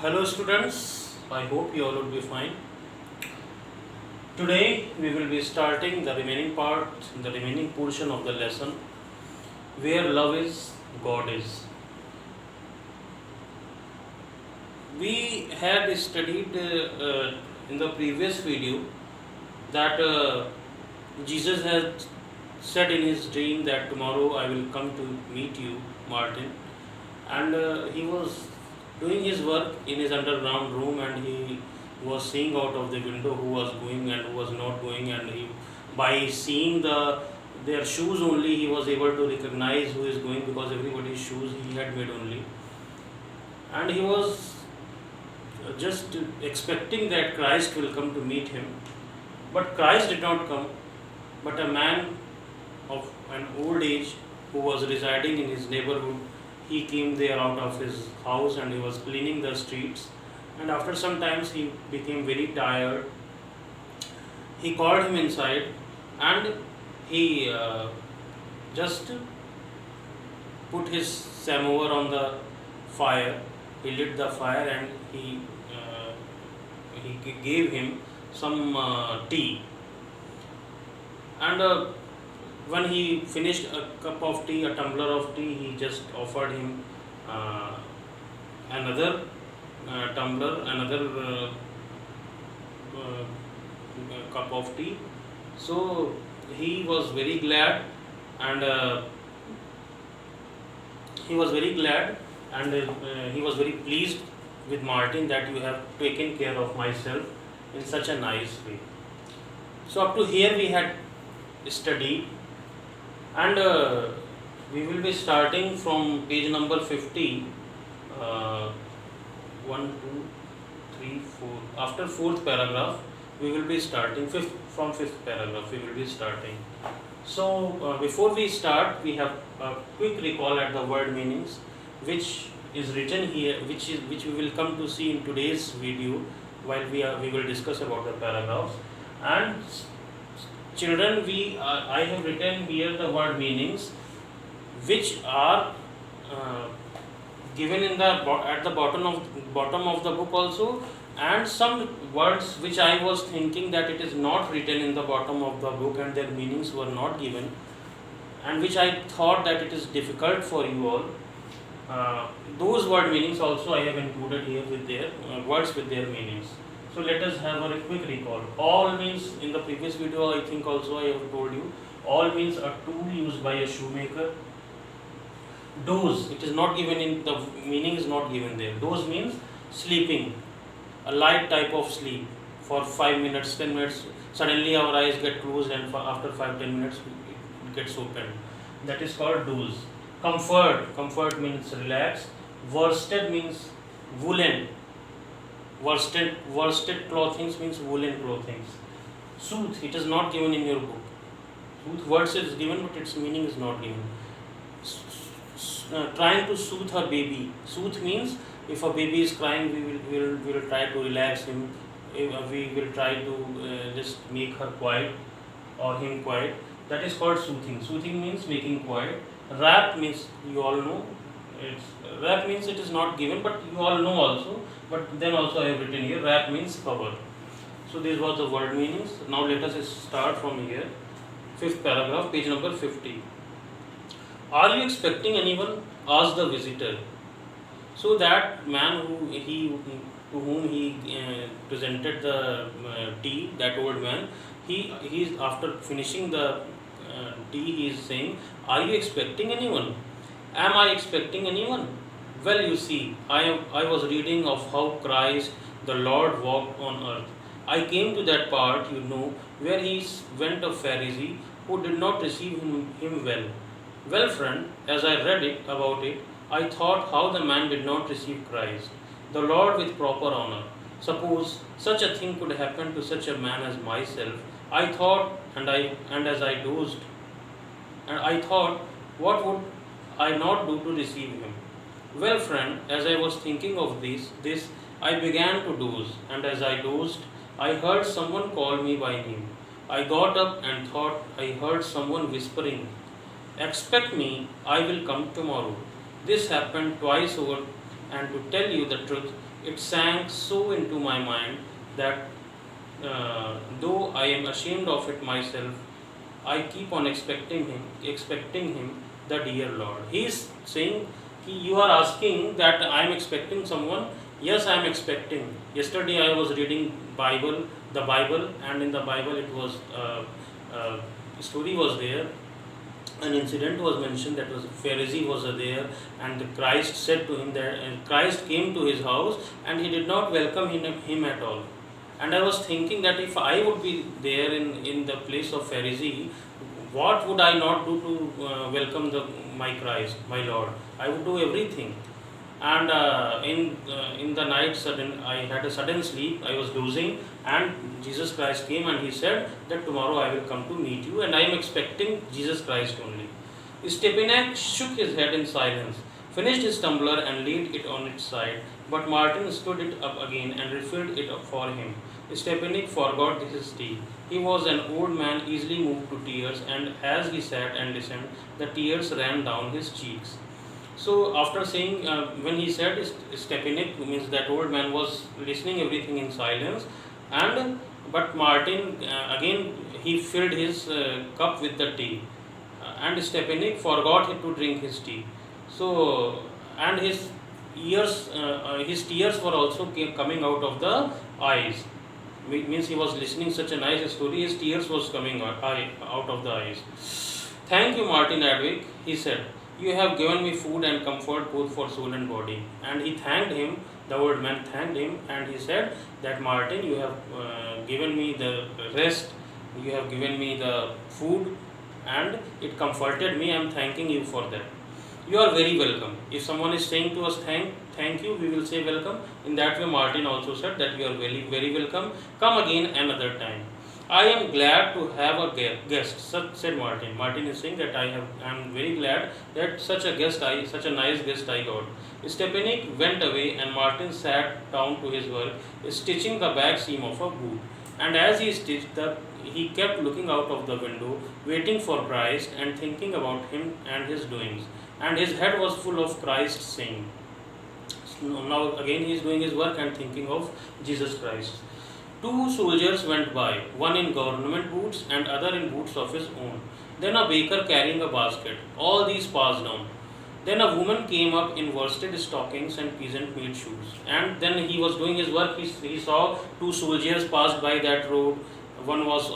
Hello students, I hope you all will be fine. Today we will be starting the remaining part, the remaining portion of the lesson, where love is, God is. We had studied in the previous video that Jesus had said in his dream that tomorrow I will come to meet you, Martin, and he was doing his work in his underground room, and he was seeing out of the window who was going and who was not going, and he, by seeing their shoes only, he was able to recognize who is going, because everybody's shoes he had made only, and he was just expecting that Christ will come to meet him. But Christ did not come, but a man of an old age who was residing in his neighborhood, he came there out of his house and he was cleaning the streets. And after some times he became very tired. He called him inside, and he just put his samovar on the fire. He lit the fire, and he gave him some tea. And when he finished a cup of tea, a tumbler of tea, he just offered him uh, another tumbler, another cup of tea. So he was very glad, and he was very glad, and he was very pleased with Martin that you have taken care of myself in such a nice way. So up to here we had studied, and we will be starting from page number 50. 1, 2, 3, 4. After fourth paragraph, we will be starting from fifth paragraph. We will be starting. So before we start, we have a quick recall at the word meanings, which is written here, which we will come to see in today's video while we will discuss about the paragraphs. And children, I have written here the word meanings, which are given in the at the bottom of the book also, and some words which I was thinking that it is not written in the bottom of the book and their meanings were not given, and which I thought that it is difficult for you all. Those word meanings also I have included here with their words with their meanings. So let us have a quick recall. All means, in the previous video I think also I have told you, all means a tool used by a shoemaker. Doze, it is not given in the meaning, is not given there. Doze means sleeping, a light type of sleep for 5 minutes, 10 minutes. Suddenly our eyes get closed, and after 5-10 minutes it gets opened. That is called doze. Comfort means relax. Worsted means woolen. Worsted clothing means woolen clothing. Soothe, it is not given in your book. Soothe words is given, but its meaning is not given. Trying to soothe a baby. Soothe means if a baby is crying, we will try to relax him. We will try to just make her quiet or him quiet. That is called soothing. Soothing means making quiet. Rap means, you all know. Rap means it is not given, but you all know also. But then also I have written here, rap means cover. So this was the word meanings. Now let us start from here. Fifth paragraph, page number 50. Are you expecting anyone? Asked the visitor. So that man to whom he presented the tea, that old man, he is, after finishing the tea, he is saying, are you expecting anyone? Am I expecting anyone? Well, you see, I was reading of how Christ the Lord walked on earth. I came to that part, where he went a Pharisee who did not receive him well. Well, friend, as I read about it, I thought how the man did not receive Christ, the Lord, with proper honor. Suppose such a thing could happen to such a man as myself. I thought, and as I dozed, and I thought, what would I not do to receive him? Well, friend, as I was thinking of this, I began to doze, and as I dozed, I heard someone call me by name. I got up and thought I heard someone whispering, expect me, I will come tomorrow. This happened twice over, and to tell you the truth, It sank so into my mind that though I am ashamed of it myself, I keep on expecting him, the dear Lord. He is saying, you are asking that I am expecting someone. Yes, I am expecting. Yesterday I was reading the Bible, and in the Bible it was uh, story was there. An incident was mentioned that was Pharisee was there, and Christ said to him that Christ came to his house and he did not welcome him at all. And I was thinking that if I would be there in the place of Pharisee, what would I not do to welcome my Christ, my Lord? I would do everything. And in the night, I had a sudden sleep. I was dozing, and Jesus Christ came and he said that tomorrow I will come to meet you, and I am expecting Jesus Christ only. Stepanek shook his head in silence, finished his tumbler and laid it on its side, but Martin stood it up again and refilled it up for him. Stepanek forgot his tea. He was an old man easily moved to tears, and as he sat and listened, the tears ran down his cheeks. So after saying, when he said Stepanek, means that old man was listening everything in silence, and but Martin again he filled his cup with the tea, and Stepanek forgot to drink his tea. So and his tears were also coming out of the eyes. Means he was listening such a nice story. His tears was coming out of the eyes. Thank you, Martin Adwick, he said. You have given me food and comfort both for soul and body. And he thanked him, the old man thanked him, and he said that Martin, you have given me the rest, you have given me the food, and it comforted me. I am thanking you for that. You are very welcome. If someone is saying to us thank you, we will say welcome. In that way, Martin also said that you are very, very welcome. Come again another time. I am glad to have a guest, said Martin. Martin is saying that I am very glad that such a nice guest I got. Stepanek went away and Martin sat down to his work, stitching the back seam of a boot. And as he stitched he kept looking out of the window, waiting for Christ and thinking about him and his doings. And his head was full of Christ saying. Now again he is doing his work and thinking of Jesus Christ. Two soldiers went by, one in government boots and other in boots of his own. Then a baker carrying a basket. All these passed on. Then a woman came up in worsted stockings and peasant made shoes. And then he was doing his work. He saw two soldiers passed by that road. One was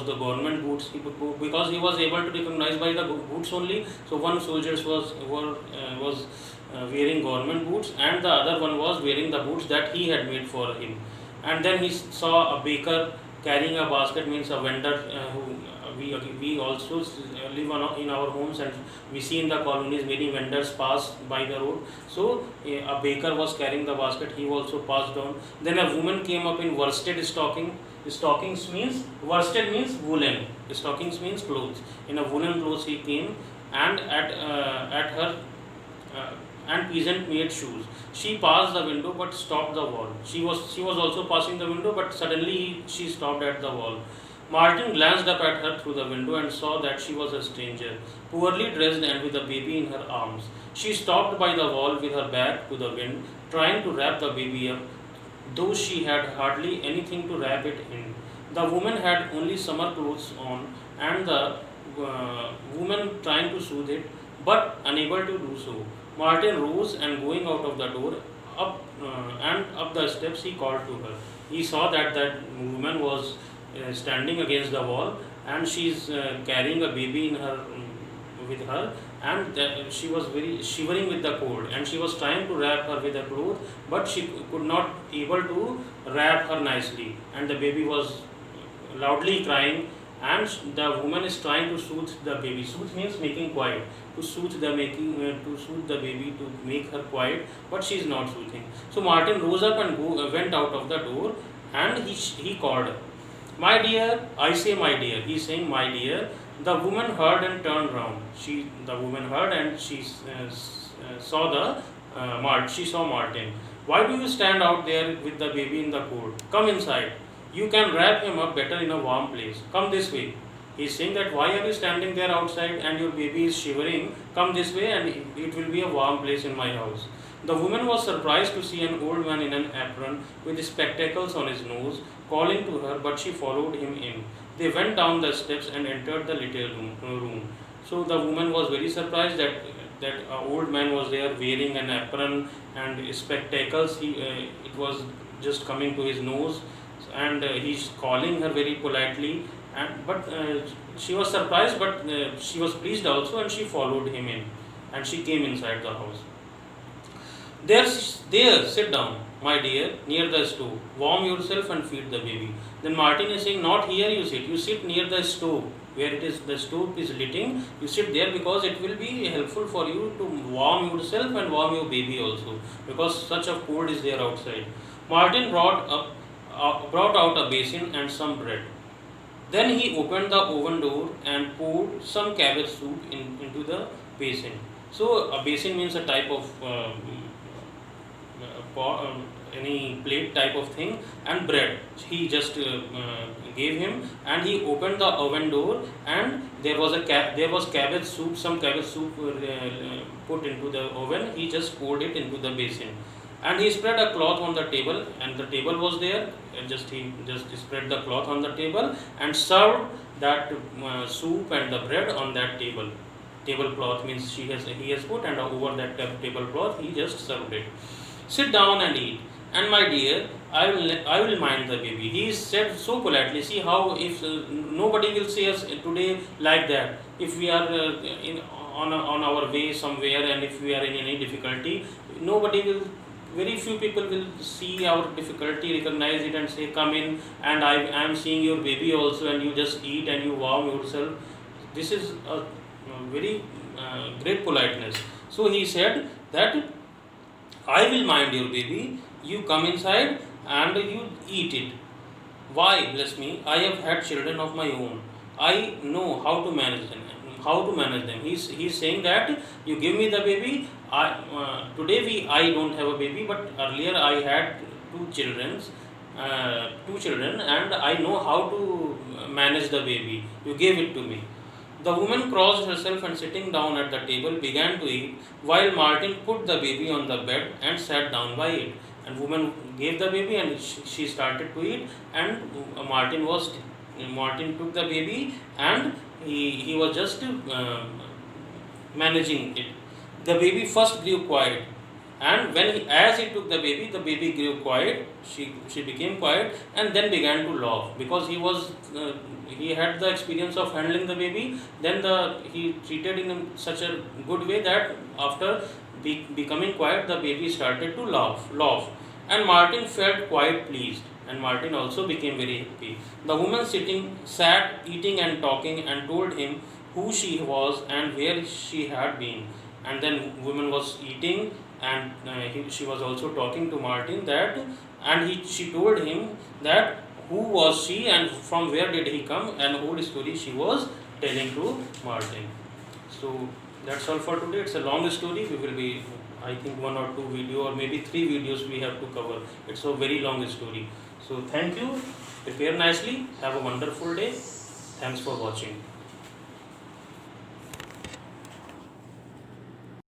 the government boots because he was able to recognize by the boots only. So one soldier was wearing government boots, and the other one was wearing the boots that he had made for him. And then he saw a baker carrying a basket, means a vendor who we also live in our homes, and we see in the colonies many vendors pass by the road. So a baker was carrying the basket, he also passed on. Then a woman came up in worsted stockings means worsted means woolen, stockings means clothes. In a woolen clothes he came, and at her and peasant made shoes. She passed the window but stopped the wall. She was also passing the window, but suddenly she stopped at the wall. Martin glanced up at her through the window and saw that she was a stranger, poorly dressed and with a baby in her arms. She stopped by the wall with her back to the wind, trying to wrap the baby up, though she had hardly anything to wrap it in. The woman had only summer clothes on, and the woman trying to soothe it, but unable to do so. Martin rose and going out of the door, up the steps, he called to her. He saw that woman was standing against the wall, and she is carrying a baby in her with her, and she was very shivering with the cold, and she was trying to wrap her with a cloth, but she could not able to wrap her nicely, and the baby was loudly crying, and the woman is trying to soothe the baby. Soothe means making quiet. To soothe the baby, to make her quiet, but she is not soothing. So Martin rose up and went out of the door, and he called her. My dear, I say my dear. He is saying my dear. The woman heard and turned round. The woman heard and she saw she saw Martin. Why do you stand out there with the baby in the cold? Come inside. You can wrap him up better in a warm place. Come this way. He's saying that why are you standing there outside and your baby is shivering? Come this way and it will be a warm place in my house. The woman was surprised to see an old man in an apron with spectacles on his nose, calling to her, but she followed him in. They went down the steps and entered the little room. So the woman was very surprised that that old man was there wearing an apron and spectacles. It was just coming to his nose, and he's calling her very politely. And but she was surprised, but she was pleased also, and she followed him in, and she came inside the house. There, sit down, my dear, near the stove. Warm yourself and feed the baby. Then Martin is saying, not here you sit. You sit near the stove, where it is the stove is lighting. You sit there because it will be helpful for you to warm yourself and warm your baby also, because such a cold is there outside. Martin brought out a basin and some bread. Then he opened the oven door and poured some cabbage soup into the basin. So a basin means a type of any plate type of thing, and bread he just gave him, and he opened the oven door, and there was cabbage soup, some cabbage soup put into the oven. He just poured it into the basin, and he spread a cloth on the table, and the table was there, and he just spread the cloth on the table and served that soup and the bread on that tablecloth means he has put, and over that tablecloth he just served it. Sit down and eat. And my dear, I will mind the baby. He said so politely. See how if nobody will say us today like that. If we are on our way somewhere, and if we are in any difficulty, nobody will. Very few people will see our difficulty, recognize it, and say, "Come in." And I am seeing your baby also, and you just eat and you warm yourself. This is a very great politeness. So he said that I will mind your baby, you come inside and you eat it. Why, bless me, I have had children of my own. I know how to manage them. He's saying that you give me the baby. I don't have a baby, but earlier I had two children, and I know how to manage the baby. You gave it to me. The woman crossed herself and sitting down at the table began to eat, while Martin put the baby on the bed and sat down by it. And woman gave the baby, and she started to eat, and Martin took the baby, and he was just managing it. The baby first grew quiet, and as he took the baby grew quiet. She became quiet, and then began to laugh, because he had the experience of handling the baby. Then he treated in such a good way that after becoming quiet, the baby started to laugh, and Martin felt quite pleased, and Martin also became very happy. The woman sat eating and talking, and told him who she was and where she had been. And then woman was eating, and she was also talking to Martin that, and she told him that who was she and from where did he come, and whole story she was telling to Martin. So that's all for today. It's a long story. We will be, I think, one or two video or maybe 3 videos we have to cover. It's a very long story. So thank you. Prepare nicely. Have a wonderful day. Thanks for watching.